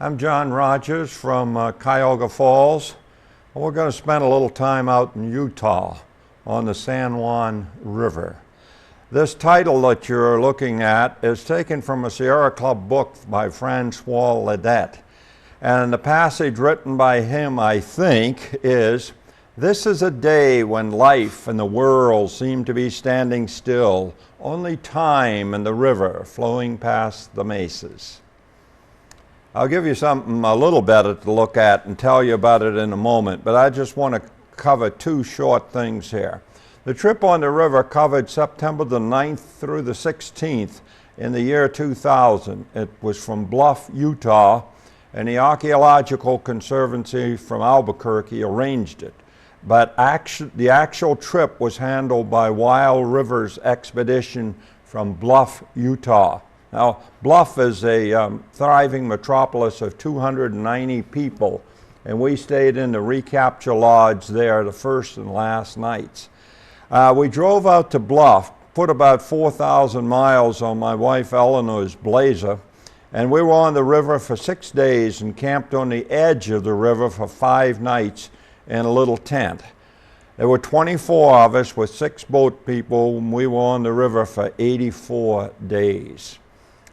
I'm John Rodgers from Cuyahoga Falls, and we're going to spend a little time out in Utah on the San Juan River. This title that you're looking at is taken from a Sierra Club book by Francois Ledet, and the passage written by him, I think, is, "This is a day when life and the world seem to be standing still, only time and the river flowing past the mesas." I'll give you something a little better to look at and tell you about it in a moment, but I just want to cover two short things here. The trip on the river covered September the 9th through the 16th in the year 2000. It was from Bluff, Utah, and the Archaeological Conservancy from Albuquerque arranged it. But the actual trip was handled by Wild Rivers Expedition from Bluff, Utah. Now, Bluff is a thriving metropolis of 290 people, and we stayed in the recapture lodge there the first and last nights. We drove out to Bluff, put about 4,000 miles on my wife Eleanor's Blazer, and we were on the river for 6 days and camped on the edge of the river for 5 nights in a little tent. There were 24 of us with 6 boat people, and we were on the river for 84 days.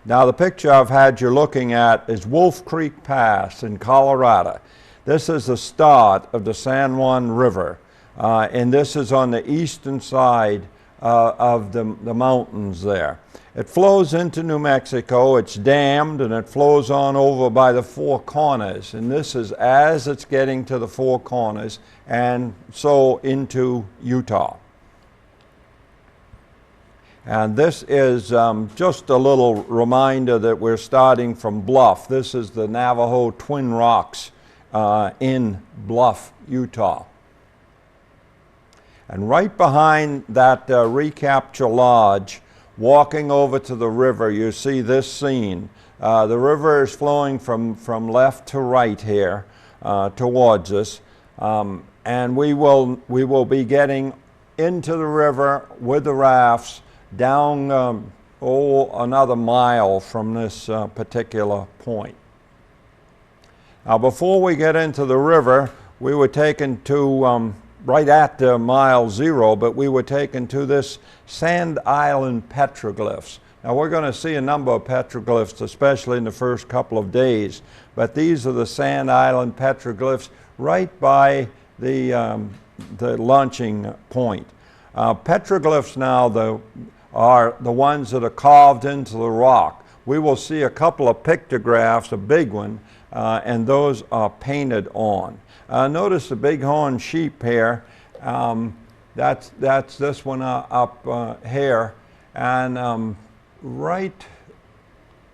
Now, the picture I've had you looking at is Wolf Creek Pass in Colorado. This is the start of the San Juan River, and this is on the eastern side of the mountains there. It flows into New Mexico, it's dammed, and it flows on over by the Four Corners. And this is as it's getting to the Four Corners, and so into Utah. And this is just a little reminder that we're starting from Bluff. This is the Navajo Twin Rocks in Bluff, Utah. And right behind that recapture lodge, walking over to the river, you see this scene. The river is flowing from left to right here towards us, and we will be getting into the river with the rafts down another mile from this particular point. Now, before we get into the river, we were taken to right at mile 0, but we were taken to this Sand Island petroglyphs. Now, we're going to see a number of petroglyphs, especially in the first couple of days, but these are the Sand Island petroglyphs right by the launching point. Petroglyphs now are the ones that are carved into the rock. We will see a couple of pictographs, a big one, and those are painted on. Notice the bighorn sheep here. That's this one up here, and right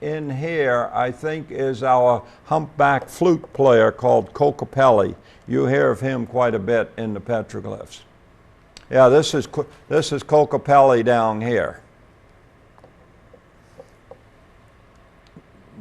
in here, I think, is our humpback flute player called Kokopelli. You hear of him quite a bit in the petroglyphs. Yeah, this is Kokopelli down here.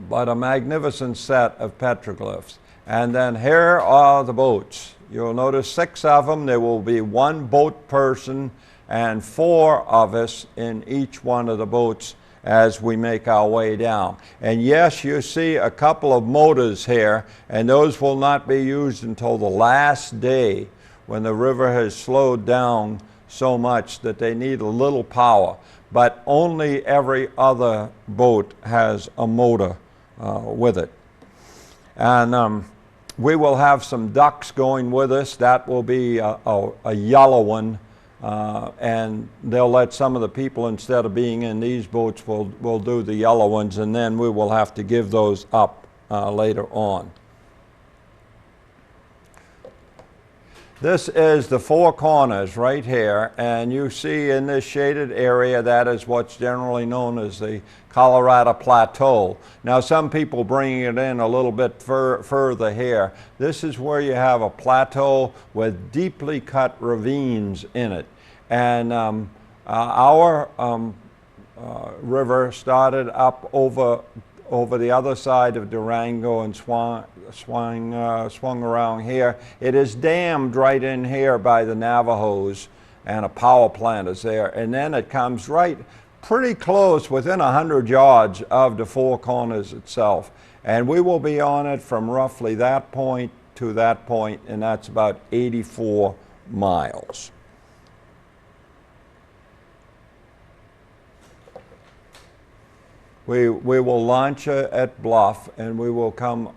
But a magnificent set of petroglyphs. And then here are the boats. You'll notice 6 of them. There will be 1 boat person and 4 of us in each one of the boats as we make our way down. And yes, you see a couple of motors here, and those will not be used until the last day, when the river has slowed down so much that they need a little power. But only every other boat has a motor with it. And we will have some ducks going with us. That will be a yellow one, and they'll let some of the people, instead of being in these boats, will do the yellow ones, and then we will have to give those up later on. This is the Four Corners right here, and you see in this shaded area, that is what's generally known as the Colorado Plateau. Now, some people bring it in a little bit further here. This is where you have a plateau with deeply cut ravines in it. And our river started up over the other side of Durango and swung around here. It is dammed right in here by the Navajos, and a power plant is there. And then it comes right pretty close, within 100 yards of the Four Corners itself. And we will be on it from roughly that point to that point, and that's about 84 miles. We will launch at Bluff, and we will come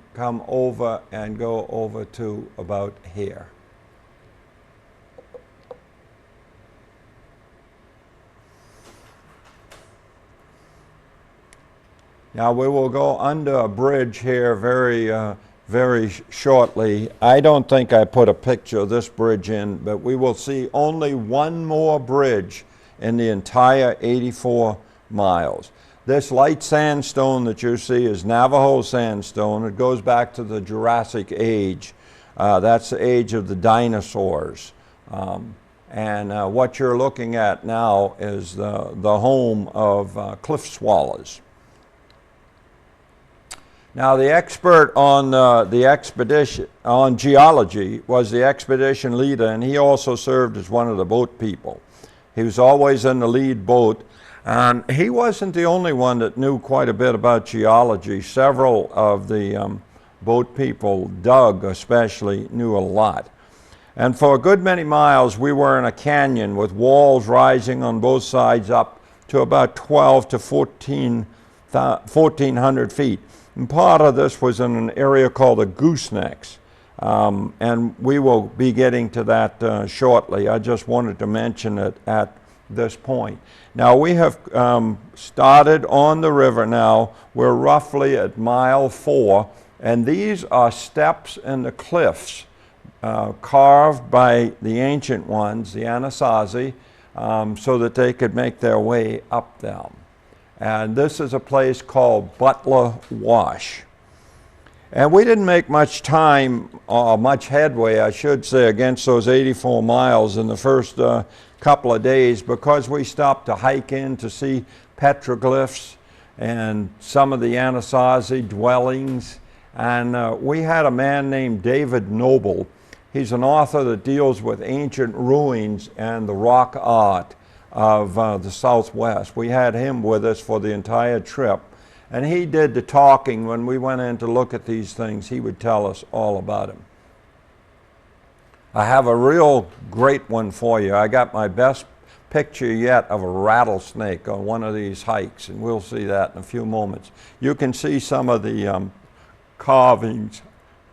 over and go over to about here. Now we will go under a bridge here very shortly. I don't think I put a picture of this bridge in, but we will see only one more bridge in the entire 84 miles. This light sandstone that you see is Navajo sandstone. It goes back to the Jurassic Age. That's the age of the dinosaurs. And what you're looking at now is the home of cliff swallows. Now, the expert on the expedition, on geology, was the expedition leader, and he also served as one of the boat people. He was always in the lead boat, and he wasn't the only one that knew quite a bit about geology. Several of the boat people, Doug especially, knew a lot. And for a good many miles, we were in a canyon with walls rising on both sides up to about 12 to 1,400 feet. And part of this was in an area called the Goosenecks, and we will be getting to that shortly. I just wanted to mention it at this point. Now we have started on the river now. We're roughly at mile 4, and these are steps in the cliffs carved by the ancient ones, the Anasazi, so that they could make their way up them. And this is a place called Butler Wash. And we didn't make much time, or much headway, I should say, against those 84 miles in the first couple of days, because we stopped to hike in to see petroglyphs and some of the Anasazi dwellings. And we had a man named David Noble. He's an author that deals with ancient ruins and the rock art of the Southwest. We had him with us for the entire trip, and he did the talking when we went in to look at these things. He would tell us all about them. I have a real great one for you. I got my best picture yet of a rattlesnake on one of these hikes, and we'll see that in a few moments. You can see some of the carvings,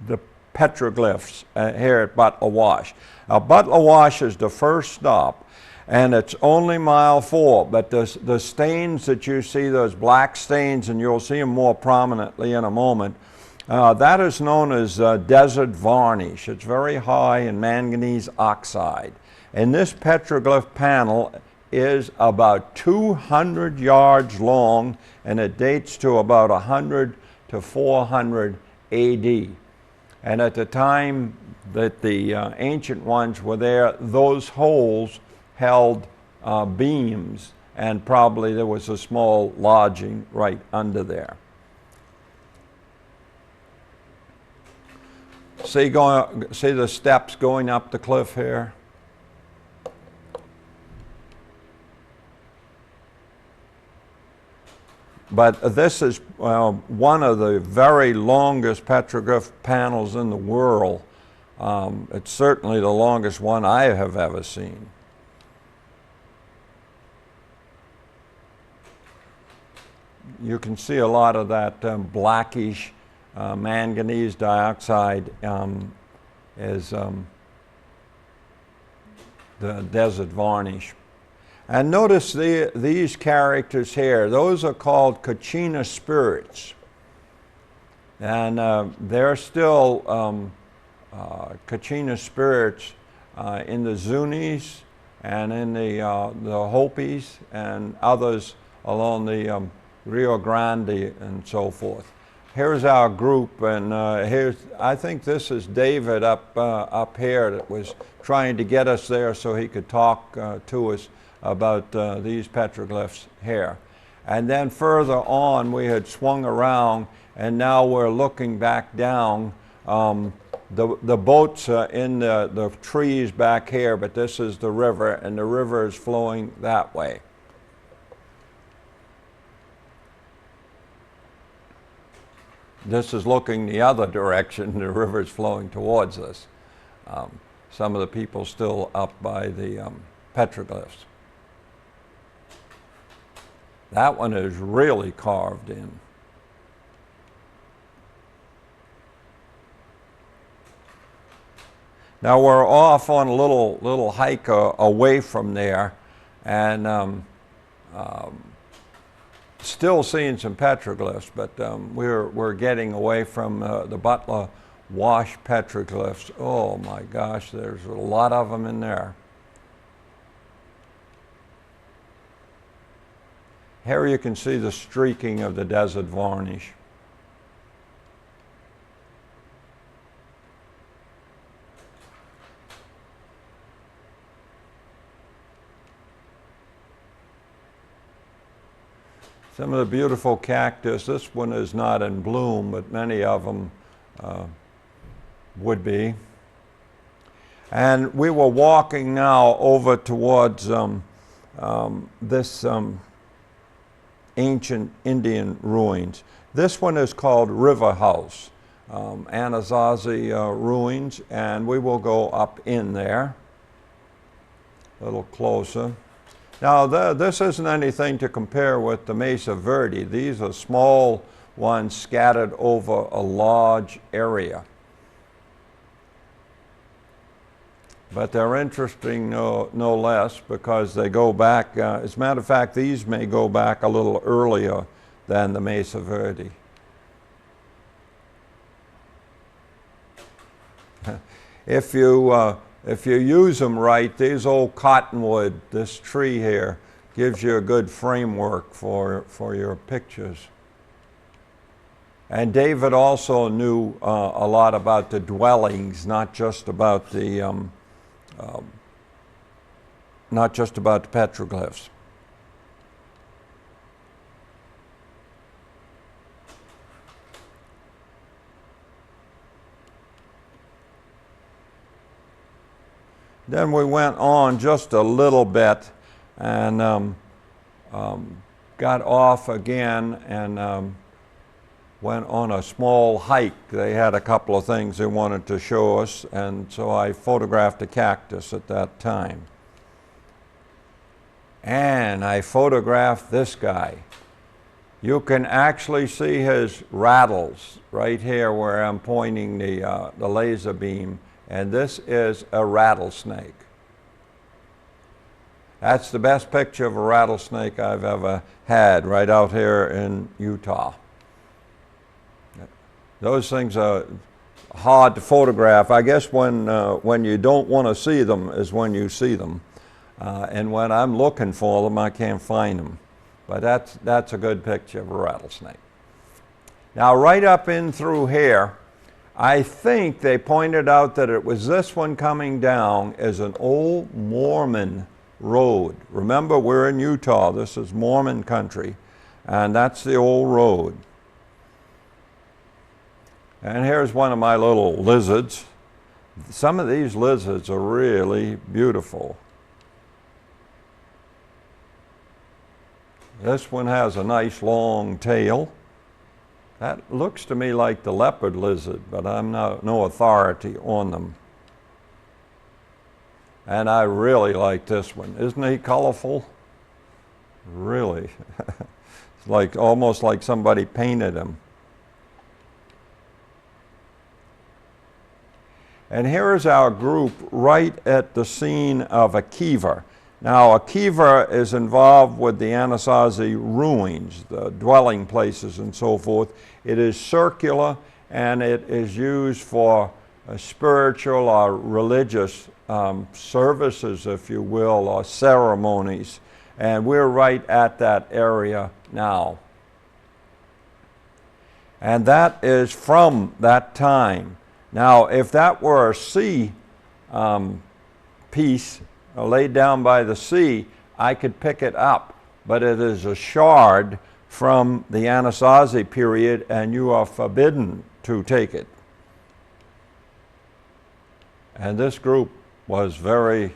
the petroglyphs here at Butler Wash. Now, Butler Wash is the first stop, and it's only mile 4, but the stains that you see, those black stains, and you'll see them more prominently in a moment, that is known as desert varnish. It's very high in manganese oxide. And this petroglyph panel is about 200 yards long, and it dates to about 100 to 400 AD. And at the time that the ancient ones were there, those holes held beams, and probably there was a small lodging right under there. See the steps going up the cliff here? But this is one of the very longest petroglyph panels in the world. It's certainly the longest one I have ever seen. You can see a lot of that blackish manganese dioxide is the desert varnish. And notice these characters here. Those are called Kachina spirits. And they're still Kachina spirits in the Zunis and in the Hopis and others along the Rio Grande and so forth. Here's our group, and I think this is David up here that was trying to get us there so he could talk to us about these petroglyphs here. And then further on we had swung around, and now we're looking back down. The boats are in the trees back here, but this is the river, and the river is flowing that way. this is looking the other direction. The river is flowing towards us. Some of the people still up by the petroglyphs. That one is really carved in. Now we're off on a little hike away from there, and still seeing some petroglyphs, but we're getting away from the Butler Wash petroglyphs. Oh my gosh, there's a lot of them in there. Here you can see the streaking of the desert varnish. Some of the beautiful cactus. This one is not in bloom, but many of them would be. And we were walking now over towards this ancient Indian ruins. This one is called River House, Anasazi ruins, and we will go up in there a little closer. Now this isn't anything to compare with the Mesa Verde. These are small ones scattered over a large area. But they're interesting no less because they go back, as a matter of fact, these may go back a little earlier than the Mesa Verde. If you use them right, these old cottonwood, this tree here, gives you a good framework for your pictures. And David also knew a lot about the dwellings, not just about the petroglyphs. Then we went on just a little bit and got off again and went on a small hike. They had a couple of things they wanted to show us, and so I photographed a cactus at that time. And I photographed this guy. You can actually see his rattles right here where I'm pointing the laser beam, and this is a rattlesnake. That's the best picture of a rattlesnake I've ever had, right out here in Utah. Those things are hard to photograph. I guess when you don't want to see them is when you see them. And when I'm looking for them, I can't find them. But that's a good picture of a rattlesnake. Now right up in through here, I think they pointed out that it was this one coming down as an old Mormon road. Remember, we're in Utah. This is Mormon country. And that's the old road. And here's one of my little lizards. Some of these lizards are really beautiful. This one has a nice long tail. That looks to me like the leopard lizard, but I'm no authority on them. And I really like this one. Isn't he colorful? Really. It's like almost like somebody painted him. And here is our group right at the scene of a kiva. Now, a kiva is involved with the Anasazi ruins, the dwelling places and so forth. It is circular, and it is used for spiritual or religious services, if you will, or ceremonies. And we're right at that area now. And that is from that time. Now, if that were a sea piece laid down by the sea, I could pick it up. But it is a shard from the Anasazi period, and you are forbidden to take it. And this group was very,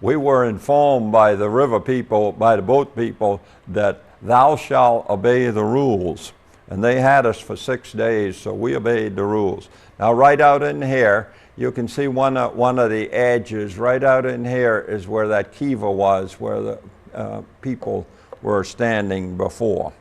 we were informed by the river people, by the boat people, that thou shalt obey the rules. And they had us for 6 days, so we obeyed the rules. Now right out in here, you can see one of the edges. Right out in here is where that kiva was, where the people were standing before.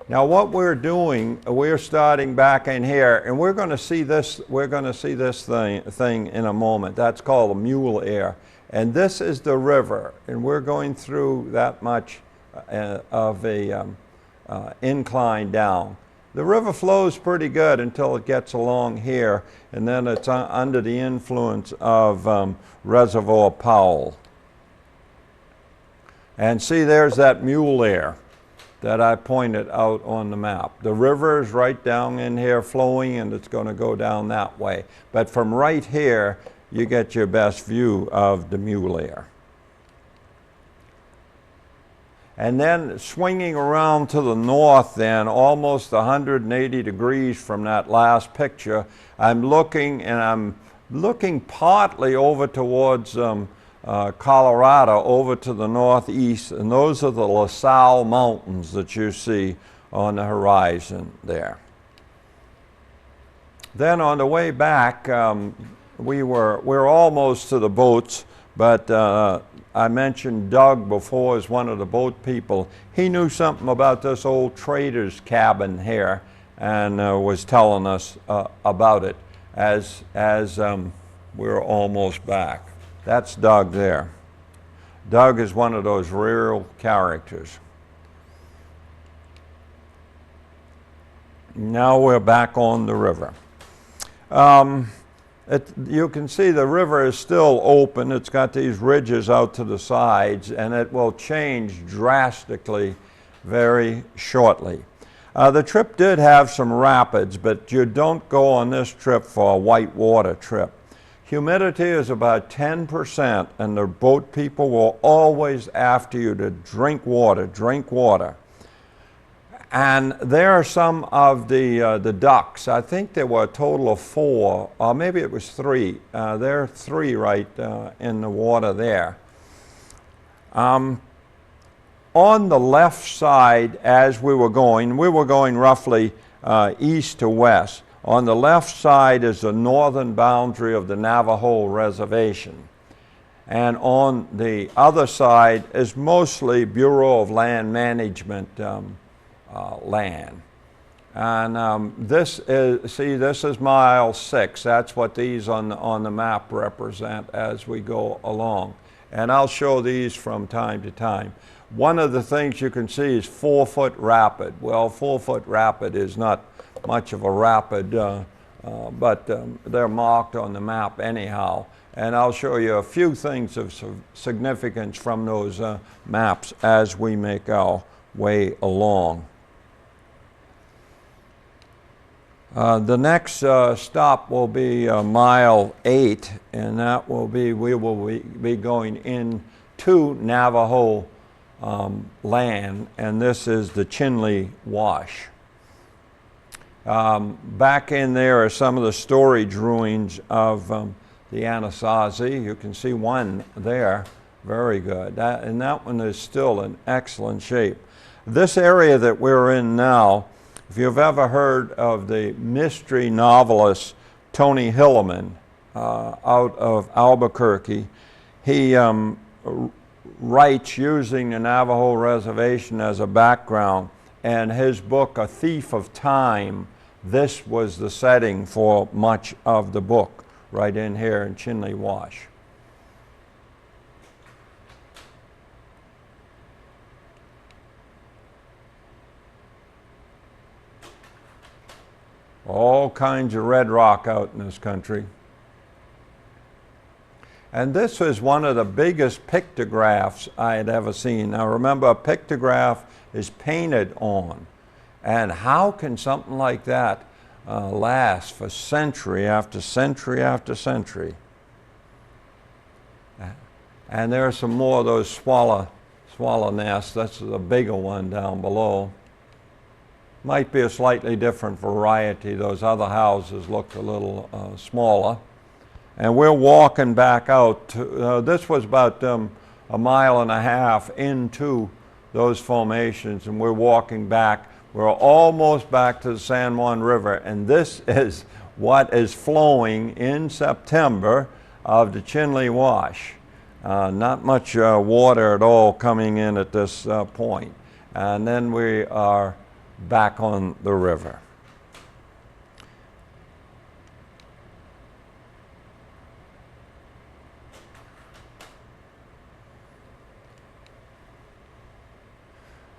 Now what we're doing, we're starting back in here, and we're going to see this. We're going to see this thing in a moment. That's called a mule ear, and this is the river, and we're going through that much of a incline down. The river flows pretty good until it gets along here, and then it's under the influence of Reservoir Powell. And see, there's that mule ear that I pointed out on the map. The river is right down in here flowing, and it's going to go down that way. But from right here, you get your best view of the mule ear. And then swinging around to the north then, almost 180 degrees from that last picture, I'm looking partly over towards Colorado, over to the northeast, and those are the La Salle Mountains that you see on the horizon there. Then on the way back, we're almost to the boats, but I mentioned Doug before as one of the boat people. He knew something about this old trader's cabin here and was telling us about it as we're almost back. That's Doug there. Doug is one of those real characters. Now we're back on the river. You can see the river is still open. It's got these ridges out to the sides, and it will change drastically very shortly. The trip did have some rapids, but you don't go on this trip for a whitewater trip. Humidity is about 10%, and the boat people will always after you to drink water, drink water. And there are some of the ducks. I think there were a total of 4, or maybe it was 3. There are 3 right in the water there. On the left side, as we were going roughly east to west. On the left side is the northern boundary of the Navajo Reservation. And on the other side is mostly Bureau of Land Management land. And this is mile 6. That's what these on the map represent as we go along. And I'll show these from time to time. One of the things you can see is 4-foot rapid. Well, 4-foot rapid is not much of a rapid, but they're marked on the map anyhow. And I'll show you a few things of significance from those maps as we make our way along. The next stop will be mile 8, and that will be, we will be going into Navajo land, and this is the Chinle Wash. Back in there are some of the storage ruins of the Anasazi. You can see one there, very good. And that one is still in excellent shape. This area that we're in now, if you've ever heard of the mystery novelist Tony Hillerman out of Albuquerque, he writes using the Navajo Reservation as a background. And his book, A Thief of Time, this was the setting for much of the book, right in here in Chinle Wash. All kinds of red rock out in this country. And this was one of the biggest pictographs I had ever seen. Now remember, a pictograph is painted on. And how can something like that last for century after century after century? And there are some more of those swallow nests. That's the bigger one down below. Might be a slightly different variety. Those other houses look a little smaller. And we're walking back out. This was about 1.5 miles into those formations, and we're walking back. We're almost back to the San Juan River, and this is what is flowing in September of the Chinle Wash. Not much water at all coming in at this point. And then we are back on the river.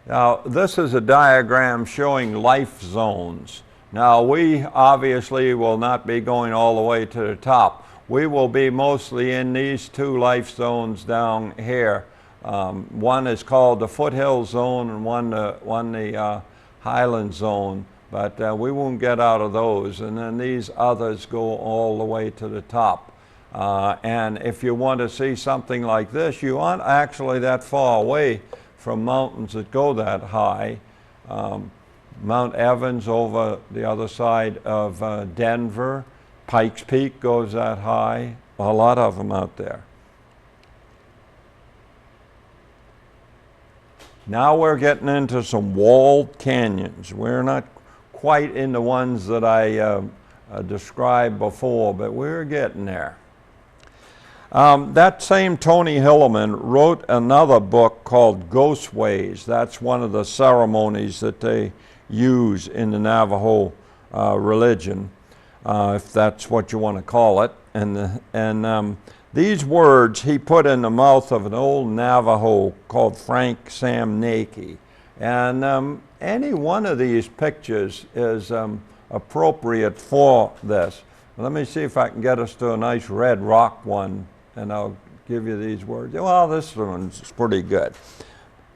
Now, this is a diagram showing life zones. Now, we obviously will not be going all the way to the top. We will be mostly in these two life zones down here. One is called the foothill zone and one the highland zone, but we won't get out of those. And then these others go all the way to the top. And if you want to see something like this, you aren't actually that far away from mountains that go that high. Mount Evans over the other side of Denver. Pikes Peak goes that high. A lot of them out there. Now we're getting into some walled canyons. We're not quite in the ones that I described before, but we're getting there. That same Tony Hillerman wrote another book called Ghostways. That's one of the ceremonies that they use in the Navajo religion, if that's what you want to call it. And these words he put in the mouth of an old Navajo called Frank Samnaki. And any one of these pictures is appropriate for this. Let me see if I can get us to a nice red rock one, and I'll give you these words. Well, this one's pretty good.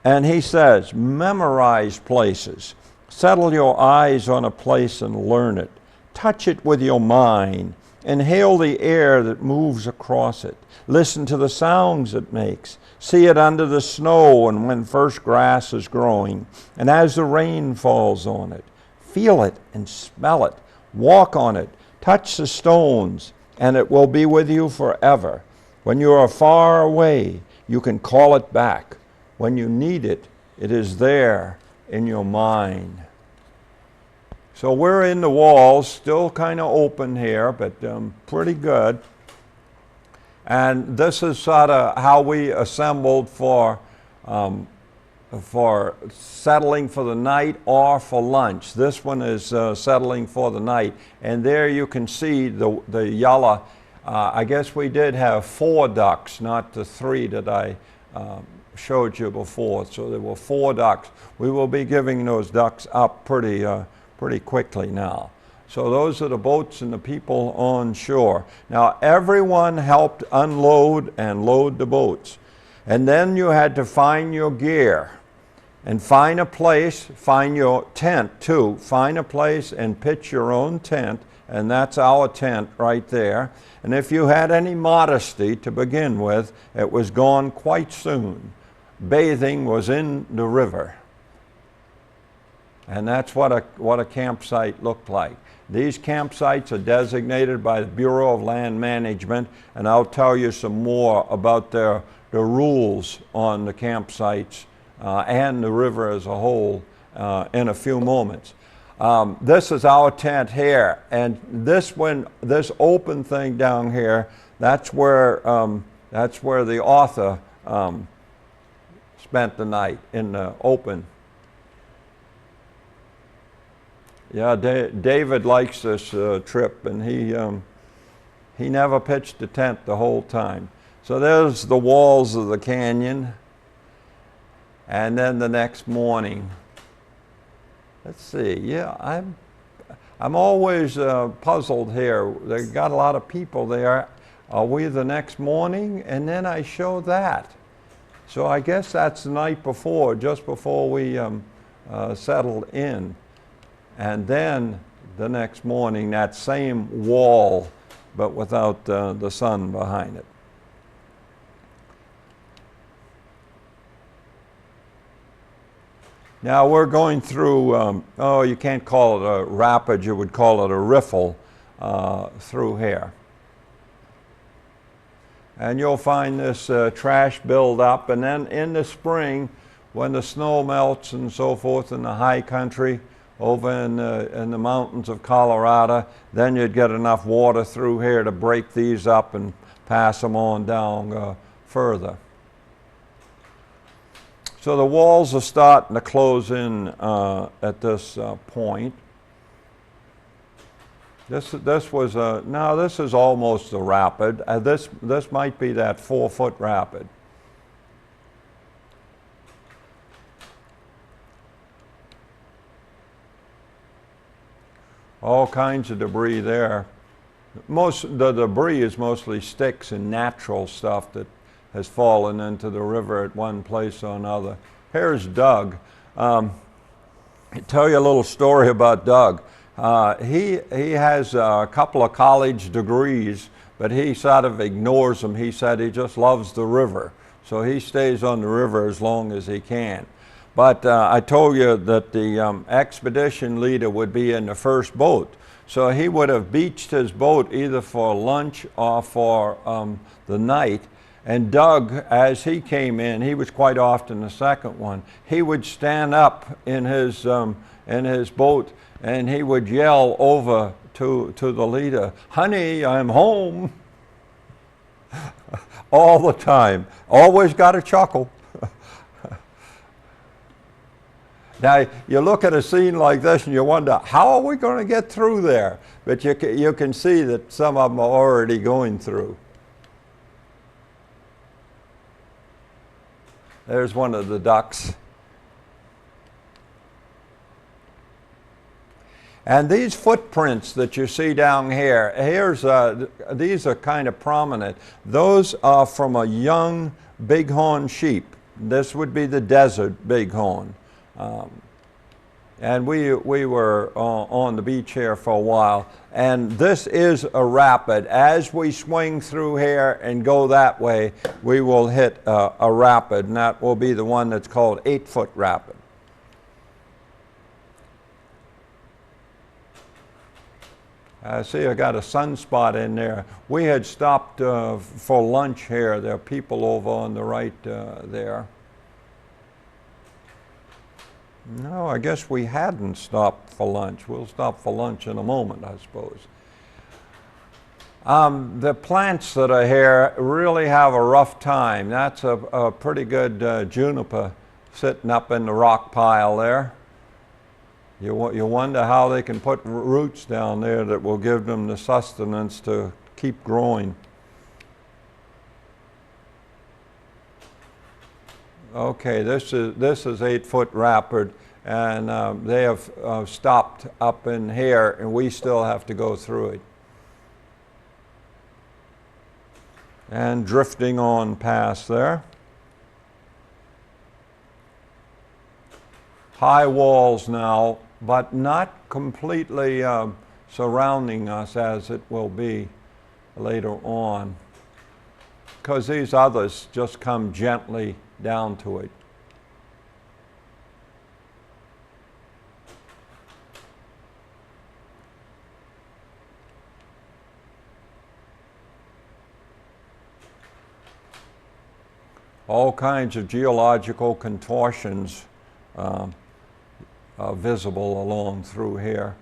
And he says, memorize places. Settle your eyes on a place and learn it. Touch it with your mind. Inhale the air that moves across it. Listen to the sounds it makes. See it under the snow and when first grass is growing, and as the rain falls on it. Feel it and smell it. Walk on it. Touch the stones, and it will be with you forever. When you are far away, you can call it back. When you need it, it is there in your mind. So we're in the walls, still kind of open here, but pretty good. And this is sort of how we assembled for settling for the night or for lunch. This one is settling for the night. And there you can see the yellow. I guess we did have 4 ducks, not the 3 that I showed you before. So there were 4 ducks. We will be giving those ducks up pretty quickly now. So those are the boats and the people on shore. Now everyone helped unload and load the boats. And then you had to find your gear and find a place, find your tent too. Find a place and pitch your own tent, and that's our tent right there. And if you had any modesty to begin with, it was gone quite soon. Bathing was in the river. And that's what a campsite looked like. These campsites are designated by the Bureau of Land Management, and I'll tell you some more about the rules on the campsites and the river as a whole in a few moments. This is our tent here, and this open thing down here, that's where the author spent the night, in the open. Yeah, David likes this trip, and he never pitched a tent the whole time. So there's the walls of the canyon, and then the next morning. Let's see. Yeah, I'm always puzzled here. They got a lot of people there. Are we the next morning? And then I show that. So I guess that's the night before, just before we settled in. And then the next morning, that same wall, but without the sun behind it. Now we're going through, you can't call it a rapid, you would call it a riffle through here. And you'll find this trash build up, and then in the spring, when the snow melts and so forth in the high country over in the mountains of Colorado, then you'd get enough water through here to break these up and pass them on down further. So the walls are starting to close in at this point. This was now this is almost a rapid. This might be that 4-foot rapid. All kinds of debris there. The debris is mostly sticks and natural stuff that has fallen into the river at one place or another. Here's Doug. I'll tell you a little story about Doug. He has a couple of college degrees, but he sort of ignores them. He said he just loves the river, so he stays on the river as long as he can. But I told you that the expedition leader would be in the first boat, so he would have beached his boat either for lunch or for the night. And Doug, as he came in, he was quite often the second one. He would stand up in his boat and he would yell over to the leader, "Honey, I'm home." All the time. Always got a chuckle. Now, you look at a scene like this and you wonder, how are we going to get through there? But you can see that some of them are already going through. There's one of the ducks. And these footprints that you see down here, these are kind of prominent. Those are from a young bighorn sheep. This would be the desert bighorn. And we were on the beach here for a while, and this is a rapid. As we swing through here and go that way, we will hit a rapid, and that will be the one that's called 8-foot rapid. See, I got a sunspot in there. We had stopped for lunch here. There are people over on the right there. No, I guess we hadn't stopped for lunch. We'll stop for lunch in a moment, I suppose. The plants that are here really have a rough time. That's a pretty good juniper sitting up in the rock pile there. You wonder how they can put roots down there that will give them the sustenance to keep growing. Okay, this is 8-foot rapid, and they have stopped up in here, and we still have to go through it. And drifting on past there. High walls now, but not completely surrounding us as it will be later on, because these others just come gently down to it. All kinds of geological contortions are visible along through here.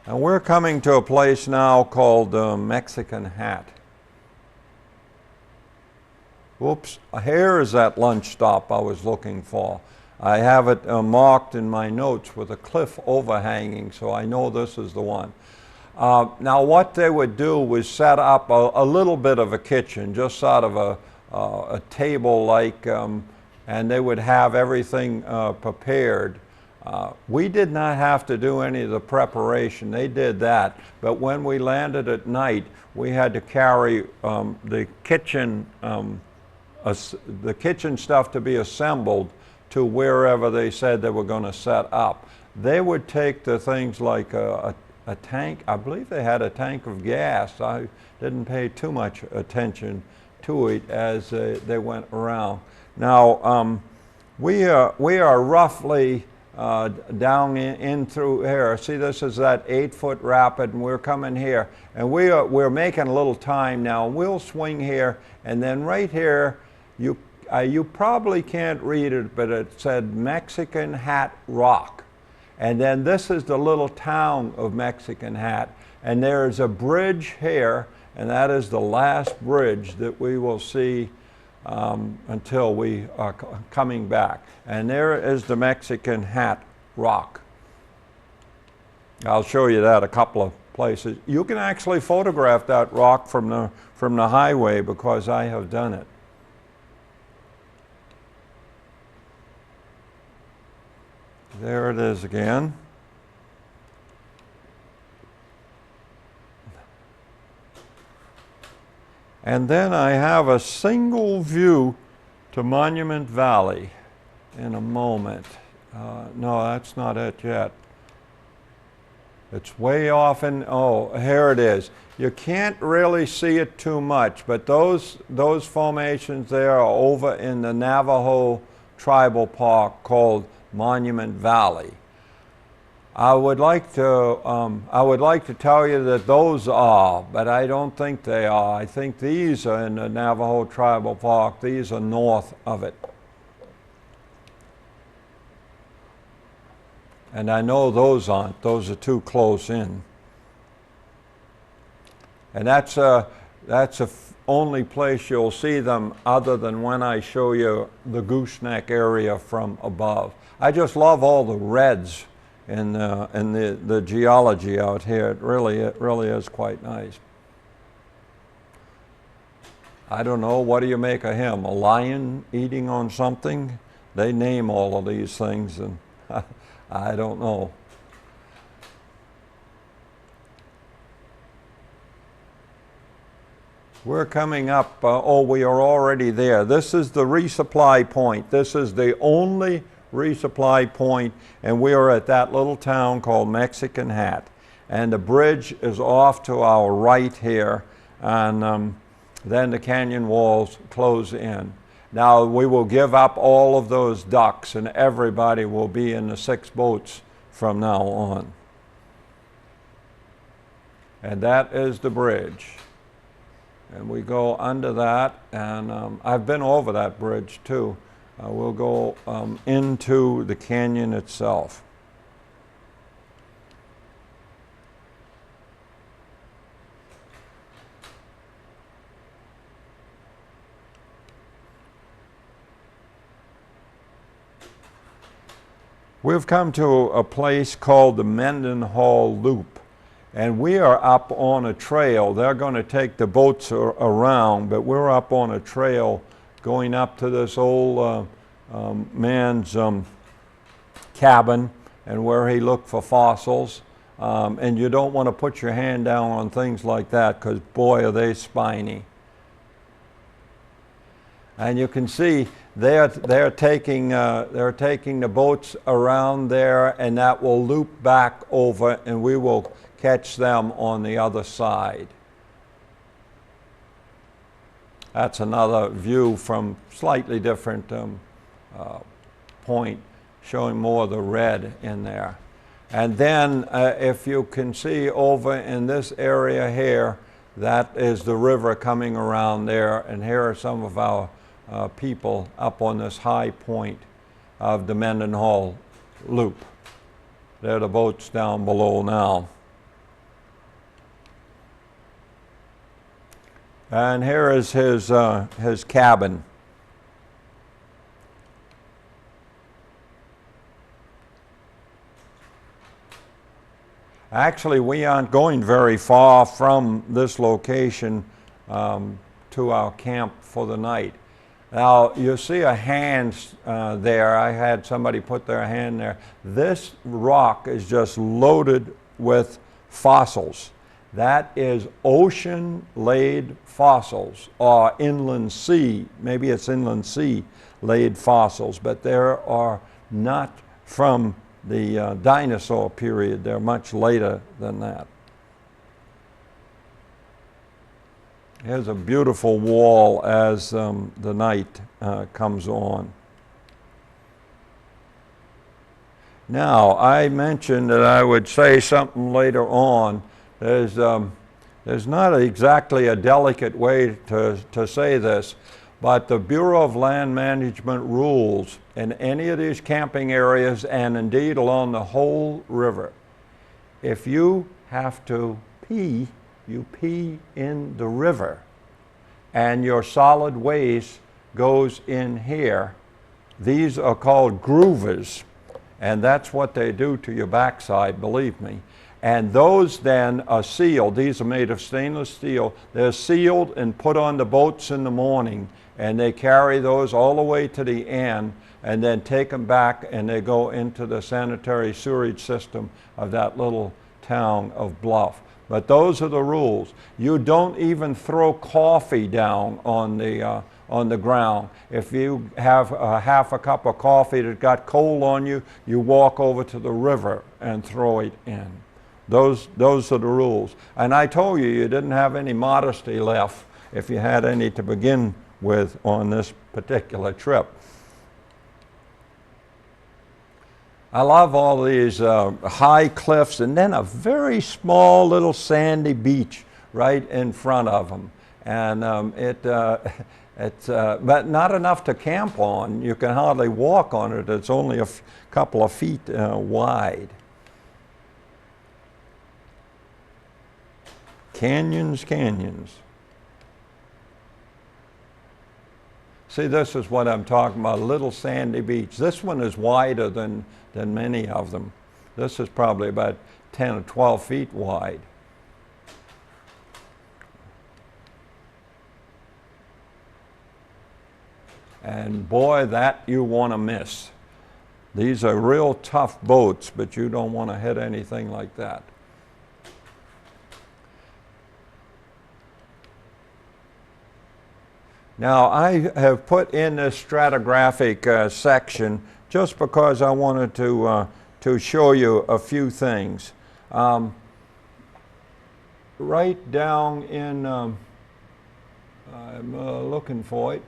And we're coming to a place now called Mexican Hat. Whoops, here is that lunch stop I was looking for. I have it marked in my notes with a cliff overhanging, so I know this is the one. Now what they would do was set up a little bit of a kitchen, just sort of a table-like, and they would have everything prepared. We did not have to do any of the preparation. They did that, but when we landed at night, we had to carry the kitchen stuff to be assembled to wherever they said they were going to set up. They would take the things like a tank. I believe they had a tank of gas. I didn't pay too much attention to it as they went around. Now, we are roughly down in through here. See, this is that 8-foot rapid, and we're coming here. And we're making a little time now. We'll swing here, and then right here, you probably can't read it, but it said Mexican Hat Rock. And then this is the little town of Mexican Hat. And there is a bridge here, and that is the last bridge that we will see until we are coming back. And there is the Mexican Hat Rock. I'll show you that a couple of places. You can actually photograph that rock from the highway because I have done it. There it is again. And then I have a single view to Monument Valley in a moment. No, that's not it yet. It's way off in, oh, here it is. You can't really see it too much, but those formations there are over in the Navajo Tribal Park called Monument Valley. I would like to tell you that those are, but I don't think they are. I think these are in the Navajo Tribal Park. These are north of it. And I know those aren't. Those are too close in. And that's the only place you'll see them other than when I show you the gooseneck area from above. I just love all the reds in the geology out here. It really is quite nice. I don't know, what do you make of him? A lion eating on something? They name all of these things, and I don't know. We're coming up, we are already there. This is the resupply point. This is the only resupply point, and we are at that little town called Mexican Hat. And the bridge is off to our right here, and then the canyon walls close in. Now we will give up all of those ducks, and everybody will be in the 6 boats from now on. And that is the bridge. And we go under that, and I've been over that bridge too. We'll go into the canyon itself. We've come to a place called the Mendenhall Loop, and we are up on a trail. They're going to take the boats around, but we're up on a trail going up to this old man's cabin, and where he looked for fossils. And you don't want to put your hand down on things like that, because boy, are they spiny. And you can see they're taking the boats around there, and that will loop back over, and we will catch them on the other side. That's another view from slightly different point, showing more of the red in there. And then if you can see over in this area here, that is the river coming around there, and here are some of our people up on this high point of the Mendenhall Loop. There are the boats down below now. And here is his cabin. Actually, we aren't going very far from this location to our camp for the night. Now, you see a hand there. I had somebody put their hand there. This rock is just loaded with fossils. That is ocean-laid fossils, or inland sea. Maybe it's inland sea-laid fossils, but there are not from the dinosaur period. They're much later than that. Here's a beautiful wall as the night comes on. Now, I mentioned that I would say something later on. There's not exactly a delicate way to say this, But the Bureau of Land Management rules in any of these camping areas, and indeed along the whole river, if you have to pee, you pee in the river, and your solid waste goes in here. These are called groovers, and that's what they do to your backside, believe me. And those then are sealed. These are made of stainless steel. They're sealed and put on the boats in the morning, and they carry those all the way to the end and then take them back, and they go into the sanitary sewerage system of that little town of Bluff. But those are the rules. You don't even throw coffee down on the ground. If you have half a cup of coffee that got cold on you, you walk over to the river and throw it in. Those are the rules. And I told you, you didn't have any modesty left if you had any to begin with on this particular trip. I love all these high cliffs and then a very small little sandy beach right in front of them. And it's but not enough to camp on. You can hardly walk on it. It's only a couple of feet wide. Canyons, canyons. See, this is what I'm talking about, a little sandy beach. This one is wider than many of them. This is probably about 10 or 12 feet wide. And boy, that you want to miss. These are real tough boats, but you don't want to hit anything like that. Now, I have put in this stratigraphic section just because I wanted to show you a few things. Right down in, I'm looking for it,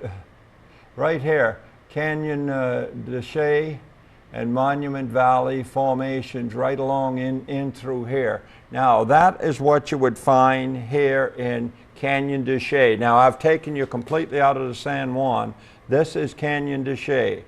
right here, Canyon de Chelly and Monument Valley formations right along in through here. Now, that is what you would find here in Canyon de Chelly. Now, I've taken you completely out of the San Juan. This is Canyon de Chelly.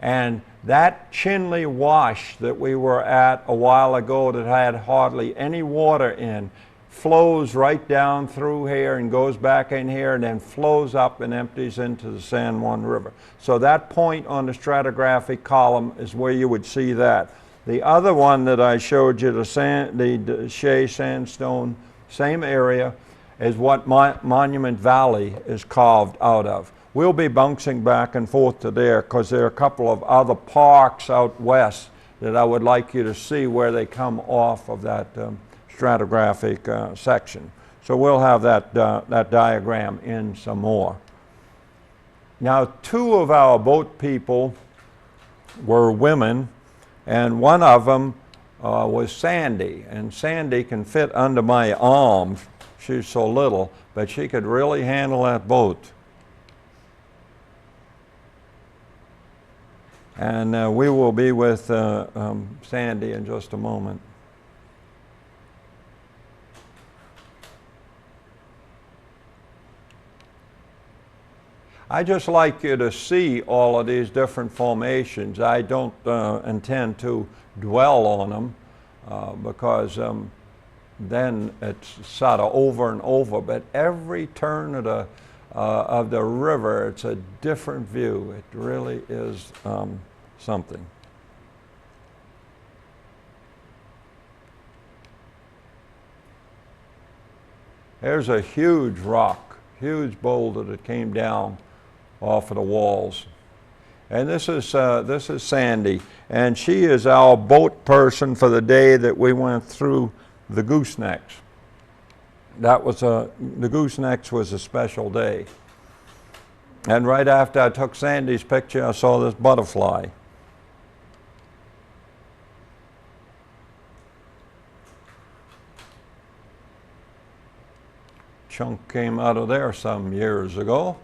And that Chinley Wash that we were at a while ago that had hardly any water in flows right down through here and goes back in here and then flows up and empties into the San Juan River. So that point on the stratigraphic column is where you would see that. The other one that I showed you, the Shea Sandstone, same area, is what Monument Valley is carved out of. We'll be bouncing back and forth to there because there are a couple of other parks out west that I would like you to see where they come off of that stratigraphic section. So we'll have that diagram in some more. Now, two of our boat people were women, and one of them was Sandy, and Sandy can fit under my arms. She's so little, but she could really handle that boat. And we will be with Sandy in just a moment. I just like you to see all of these different formations. I don't intend to dwell on them because then it's sort of over and over, but every turn of the river, it's a different view. It really is something. There's a huge rock, huge boulder that came down off of the walls. And this is Sandy, and she is our boat person for the day that we went through the goosenecks. The goosenecks was a special day. And right after I took Sandy's picture, I saw this butterfly. Chunk came out of there some years ago.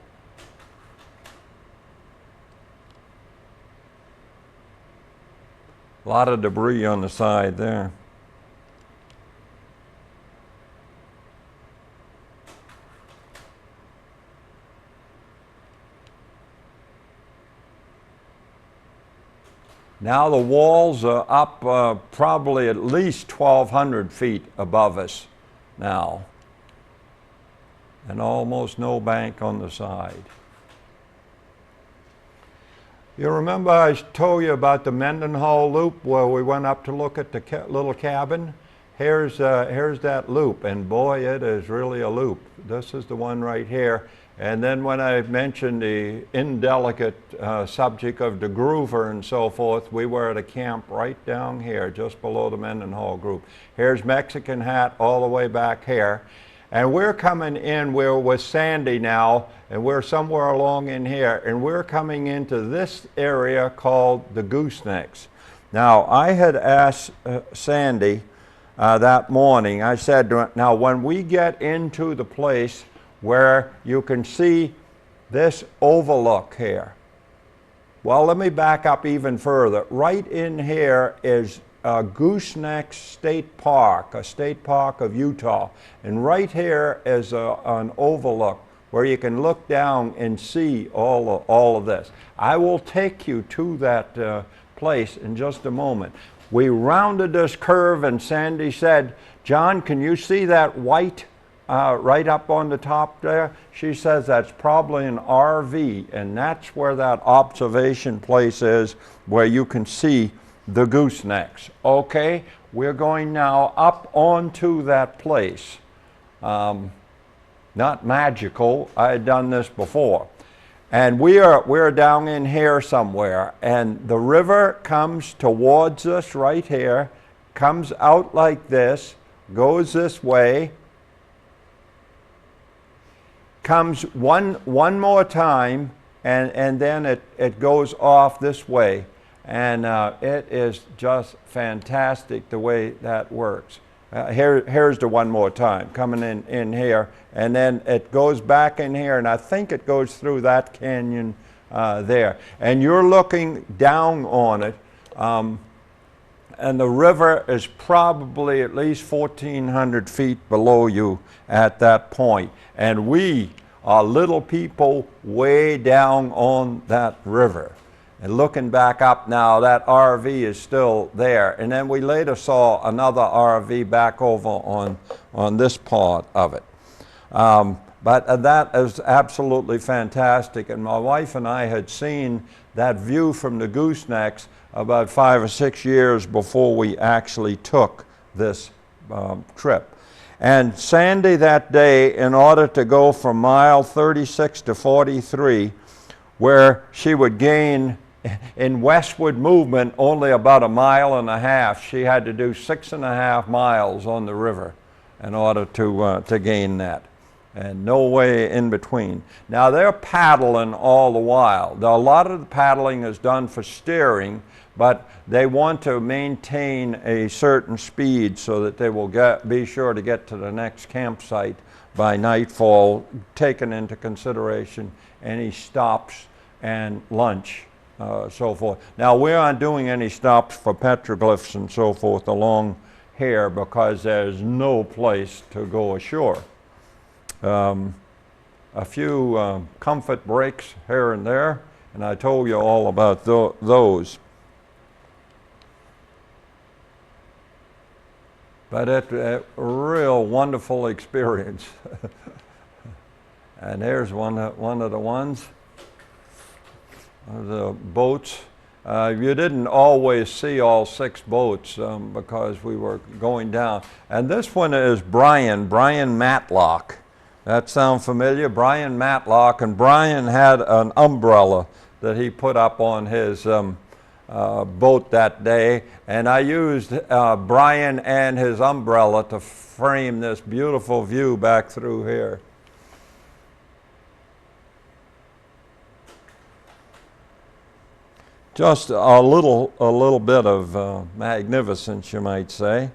A lot of debris on the side there. Now the walls are up probably at least 1,200 feet above us now, and almost no bank on the side. You remember I told you about the Mendenhall Loop where we went up to look at the little cabin? Here's that loop, and boy, it is really a loop. This is the one right here. And then when I mentioned the indelicate subject of the groover and so forth, we were at a camp right down here, just below the Mendenhall group. Here's Mexican Hat all the way back here. And we're coming in, we're with Sandy now, and we're somewhere along in here, and we're coming into this area called the goosenecks. Now, I had asked Sandy that morning, I said, now when we get into the place where you can see this overlook here, well, let me back up even further. Right in here is Gooseneck State Park, a state park of Utah. And right here is an overlook where you can look down and see all of this. I will take you to that place in just a moment. We rounded this curve and Sandy said, John, can you see that white right up on the top there? She says that's probably an RV, and that's where that observation place is where you can see the goosenecks. Okay, we're going now up onto that place. Not magical, I had done this before. And we're down in here somewhere, and the river comes towards us right here, comes out like this, goes this way, comes one more time, and then it goes off this way. And it is just fantastic the way that works. Here's the one more time, coming in here, and then it goes back in here, and I think it goes through that canyon there. And you're looking down on it, and the river is probably at least 1,400 feet below you at that point. And we are little people way down on that river. And looking back up now, that RV is still there. And then we later saw another RV back over on this part of it. But that is absolutely fantastic. And my wife and I had seen that view from the goosenecks about 5 or 6 years before we actually took this trip. And Sandy that day, in order to go from mile 36 to 43, where she would gain in westward movement only about 1.5 miles, she had to do 6.5 miles on the river in order to gain that, and no way in between. Now they're paddling all the while. A lot of the paddling is done for steering, but they want to maintain a certain speed so that they will be sure to get to the next campsite by nightfall, taking into consideration any stops and lunch. So forth. Now we aren't doing any stops for petroglyphs and so forth along here because there's no place to go ashore. A few comfort breaks here and there, and I told you all about those. But it's a real wonderful experience. And here's one of the ones. The boats. You didn't always see all 6 boats because we were going down. And this one is Brian Matlock. That sound familiar? Brian Matlock. And Brian had an umbrella that he put up on his boat that day. And I used Brian and his umbrella to frame this beautiful view back through here. Just a little bit of magnificence, you might say.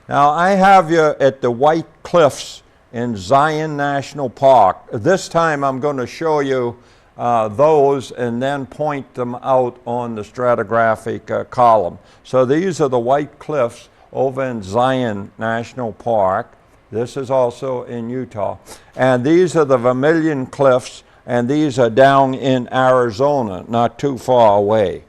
Now I have you at the White Cliffs in Zion National Park. This time I'm going to show you those and then point them out on the stratigraphic column. So these are the White Cliffs over in Zion National Park. This is also in Utah. And these are the Vermilion Cliffs, and these are down in Arizona, not too far away.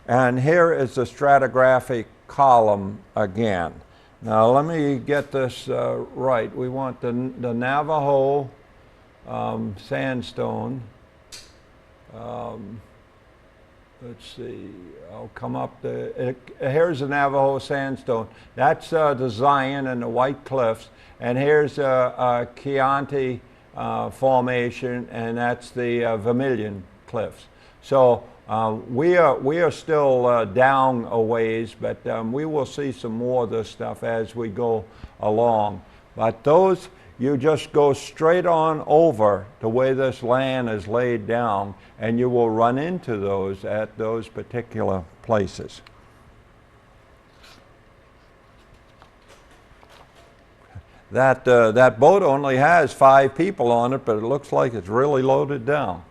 And here is the stratigraphic column again. Now let me get this right. We want the Navajo sandstone. Let's see, I'll come up the, here's the Navajo sandstone. That's the Zion and the White Cliffs. And here's Chianti Formation, and that's the Vermilion Cliffs. So we are still down a ways, but we will see some more of this stuff as we go along. But those, you just go straight on over the way this land is laid down, and you will run into those at those particular places. That boat only has 5 people on it, but it looks like it's really loaded down.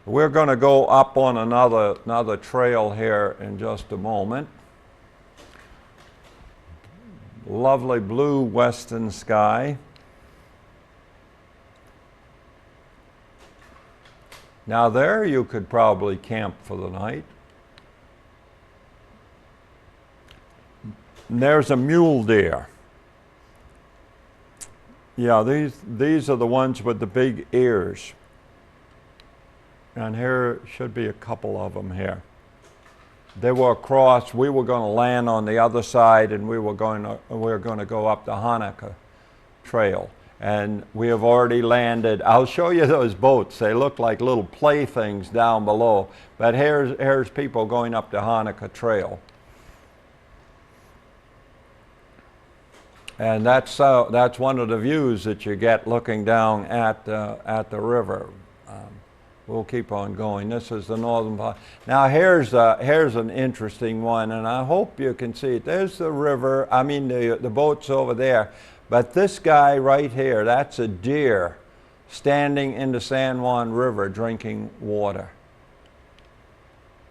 We're going to go up on another trail here in just a moment. Lovely blue western sky. Now there you could probably camp for the night. And there's a mule deer. Yeah, these are the ones with the big ears. And here should be a couple of them here. They were across. We were going to land on the other side, and we were going to go up the Hanukkah Trail. And we have already landed. I'll show you those boats. They look like little playthings down below. But here's people going up the Hanukkah Trail. And that's one of the views that you get looking down at the river. We'll keep on going. This is the northern part. Now here's an interesting one, and I hope you can see it. There's the river, I mean the boat's over there. But this guy right here, that's a deer standing in the San Juan River drinking water.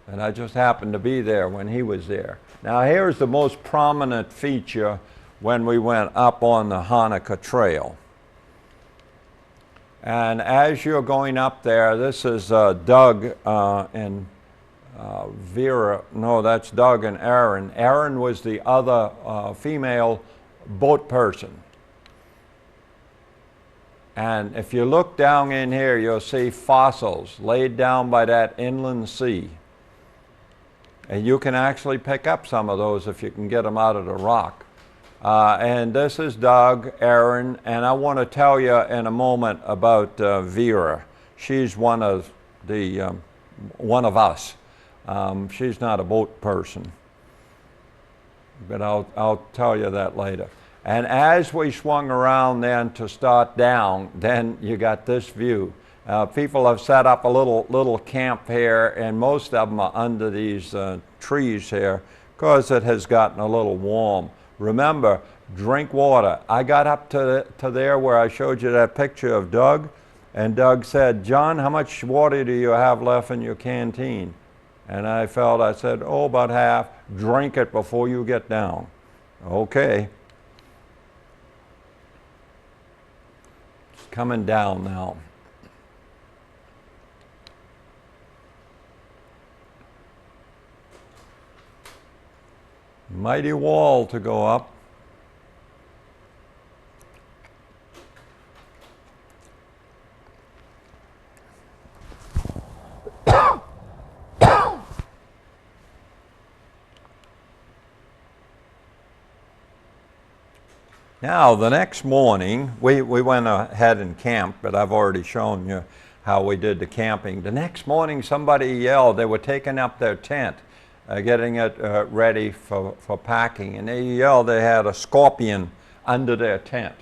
And I just happened to be there when he was there. Now here's the most prominent feature when we went up on the Hanukkah Trail. And as you're going up there, this is Doug and Vera. No, that's Doug and Aaron. Aaron was the other female boat person. And if you look down in here, you'll see fossils laid down by that inland sea. And you can actually pick up some of those if you can get them out of the rock. And this is Doug, Aaron, and I want to tell you in a moment about Vera. She's one of us. She's not a boat person, but I'll tell you that later. And as we swung around then to start down, then you got this view. People have set up a little camp here, and most of them are under these trees here because it has gotten a little warm. Remember, drink water. I got up to there where I showed you that picture of Doug, and Doug said, "John, how much water do you have left in your canteen?" And I said, "Oh, about half. Drink it before you get down." Okay. It's coming down now. Mighty wall to go up. Now, the next morning, we went ahead and camped, but I've already shown you how we did the camping. The next morning, somebody yelled. They were taking up their tent, getting it ready for packing, and they yelled they had a scorpion under their tent.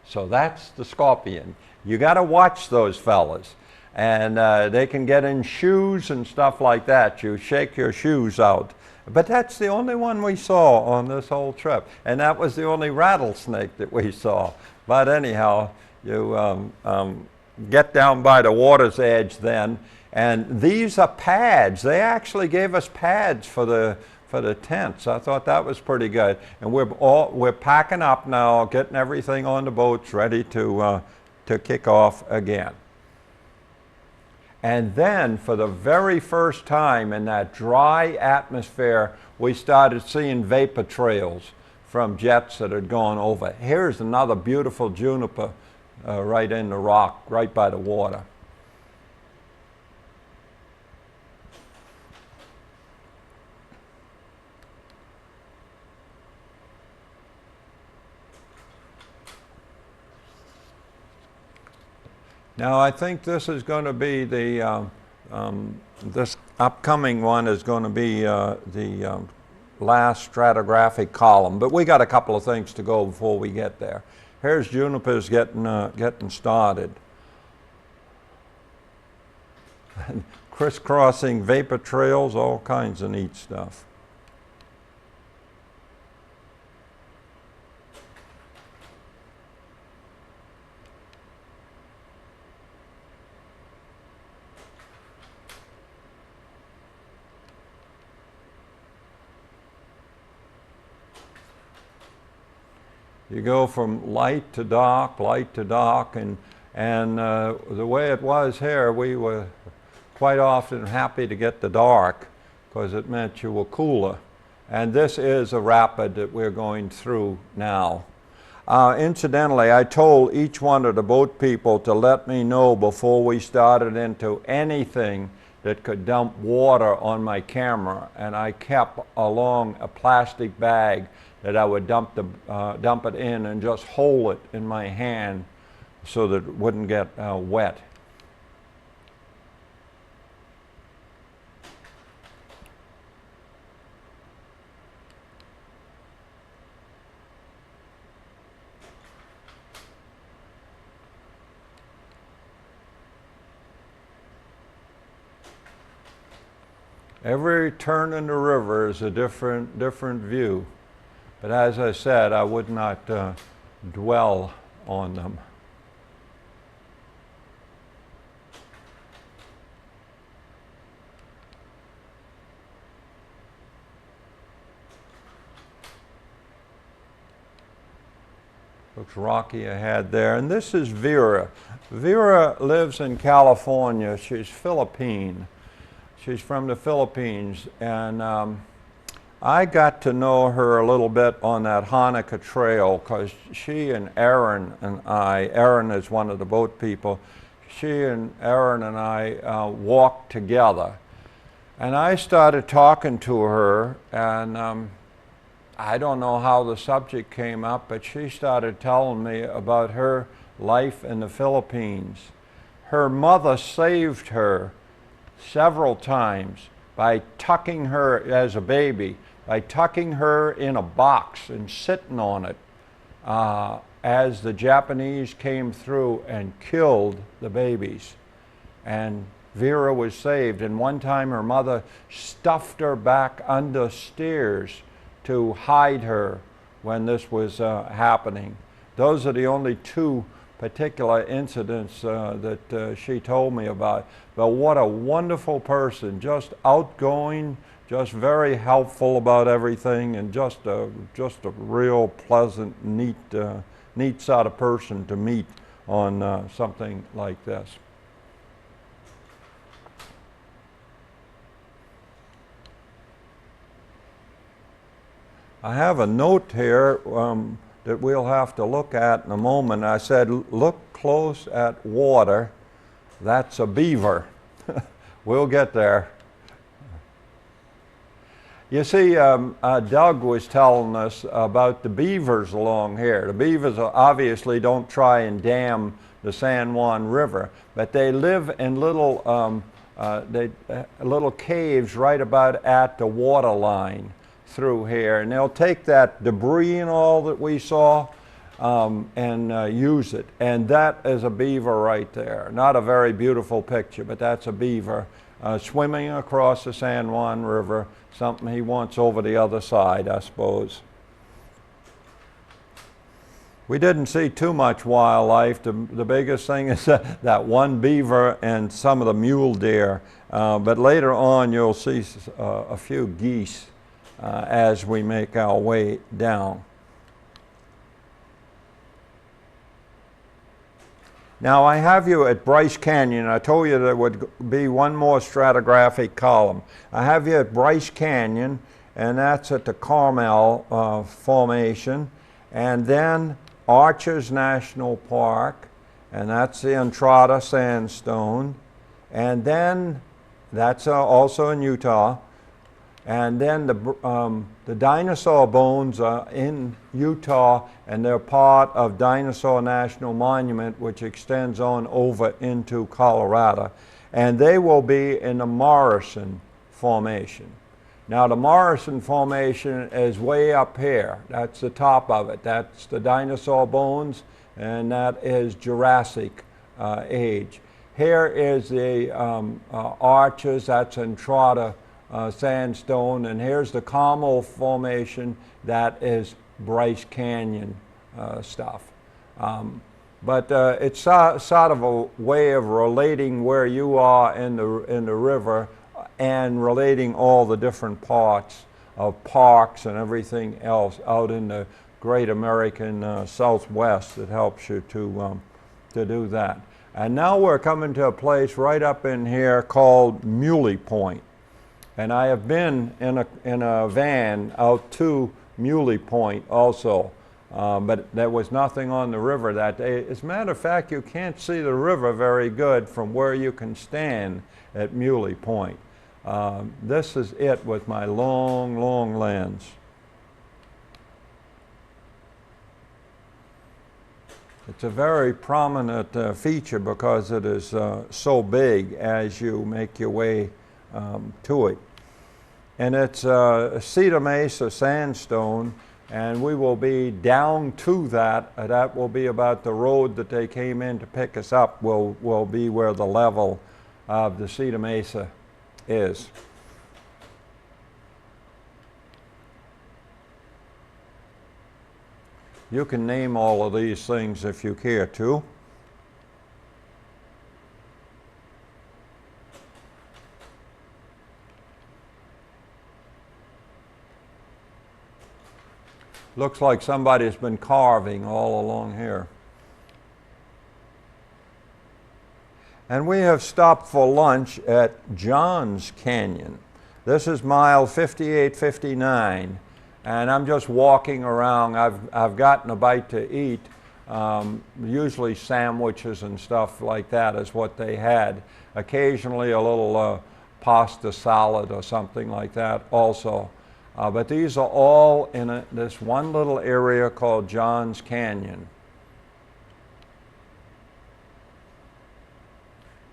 So that's the scorpion. You got to watch those fellas. And they can get in shoes and stuff like that. You shake your shoes out. But that's the only one we saw on this whole trip. And that was the only rattlesnake that we saw. But anyhow, you get down by the water's edge then. And these are pads. They actually gave us pads for for the tents. I thought that was pretty good. And we're packing up now, getting everything on the boats ready to kick off again. And then for the very first time in that dry atmosphere, we started seeing vapor trails from jets that had gone over. Here's another beautiful juniper right in the rock, right by the water. Now I think this is going to be the, this upcoming one is going to be the last stratigraphic column, but we got a couple of things to go before we get there. Here's junipers getting started. Crisscrossing vapor trails, all kinds of neat stuff. You go from light to dark, and the way it was here, we were quite often happy to get the dark because it meant you were cooler. And this is a rapid that we're going through now. Incidentally, I told each one of the boat people to let me know before we started into anything that could dump water on my camera, and I kept along a plastic bag that I would dump it in and just hold it in my hand so that it wouldn't get wet. Every turn in the river is a different view. But as I said, I would not dwell on them. Looks rocky ahead there. And this is Vera. Vera lives in California. She's Philippine. She's from the Philippines. And I got to know her a little bit on that Hanukkah trail because she and Aaron and I, Aaron is one of the boat people, she and Aaron and I walked together. And I started talking to her, and I don't know how the subject came up, but she started telling me about her life in the Philippines. Her mother saved her several times by tucking her as a baby, by tucking her in a box and sitting on it as the Japanese came through and killed the babies. And Vera was saved, and one time her mother stuffed her back under stairs to hide her when this was happening. Those are the only two particular incidents that she told me about. But what a wonderful person, just outgoing, just very helpful about everything, and just a real pleasant, neat sort of person to meet on something like this. I have a note here that we'll have to look at in a moment. I said, look close at water. That's a beaver. We'll get there. You see, Doug was telling us about the beavers along here. The beavers obviously don't try and dam the San Juan River, but they live in little caves right about at the water line through here, and they'll take that debris and all that we saw and use it. And that is a beaver right there. Not a very beautiful picture, but that's a beaver swimming across the San Juan River, something he wants over the other side, I suppose. We didn't see too much wildlife. The biggest thing is that one beaver and some of the mule deer. But later on you'll see a few geese as we make our way down. Now I have you at Bryce Canyon. I told you there would be one more stratigraphic column. I have you at Bryce Canyon, and that's at the Carmel Formation, and then Arches National Park, and that's the Entrada Sandstone, and then that's also in Utah, and then the dinosaur bones are in Utah, and they're part of Dinosaur National Monument, which extends on over into Colorado, and they will be in the Morrison Formation. Now the Morrison Formation is way up here. That's the top of it. That's the dinosaur bones, and that is Jurassic age. Here is the Arches, that's Entrada Sandstone, and here's the Carmel Formation, that is Bryce Canyon stuff. But it's sort of a way of relating where you are in the river, and relating all the different parts of parks and everything else out in the great American Southwest that helps you to do that. And now we're coming to a place right up in here called Muley Point. And I have been in a van out to Muley Point also, but there was nothing on the river that day. As a matter of fact, you can't see the river very good from where you can stand at Muley Point. This is it with my long, long lens. It's a very prominent feature because it is so big as you make your way to it. And it's Cedar Mesa sandstone, and we will be down to that. That will be about the road that they came in to pick us up will be where the level of the Cedar Mesa is. You can name all of these things if you care to. Looks like somebody's been carving all along here. And we have stopped for lunch at Johns Canyon. This is mile 5859, and I'm just walking around. I've gotten a bite to eat. Usually sandwiches and stuff like that is what they had. Occasionally a little pasta salad or something like that also. But these are all in this one little area called Johns Canyon.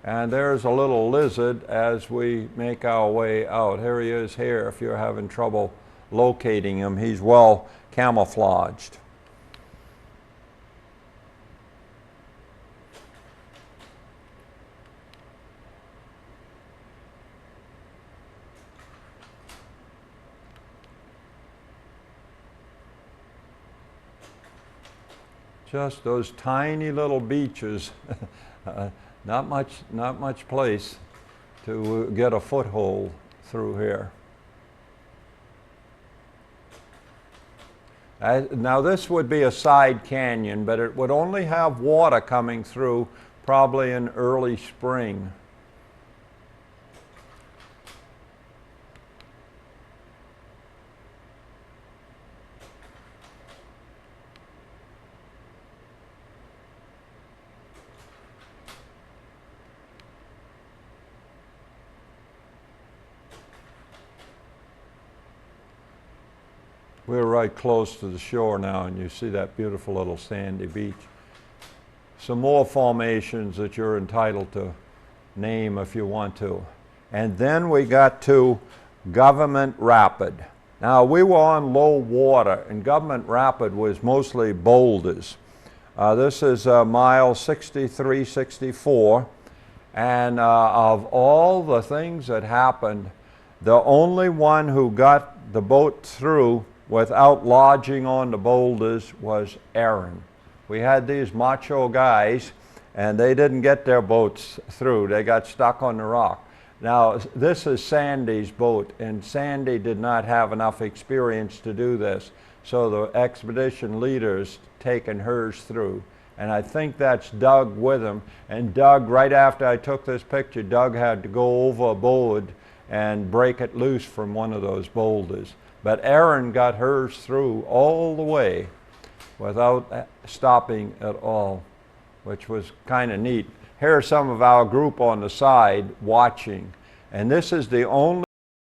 And there's a little lizard as we make our way out. Here he is here if you're having trouble locating him. He's well camouflaged. Just those tiny little beaches, not much place to get a foothold through here. Now this would be a side canyon, but it would only have water coming through probably in early spring. We're right close to the shore now, and you see that beautiful little sandy beach. Some more formations that you're entitled to name if you want to. And then we got to Government Rapid. Now we were on low water, and Government Rapid was mostly boulders. This is mile 6364, and of all the things that happened, the only one who got the boat through without lodging on the boulders was Aaron. We had these macho guys, and they didn't get their boats through. They got stuck on the rock. Now, this is Sandy's boat, and Sandy did not have enough experience to do this, so the expedition leader's taken hers through. And I think that's Doug with him. And Doug, right after I took this picture, Doug had to go overboard and break it loose from one of those boulders. But Erin got hers through all the way without stopping at all, which was kind of neat. Here's some of our group on the side watching. And this is the only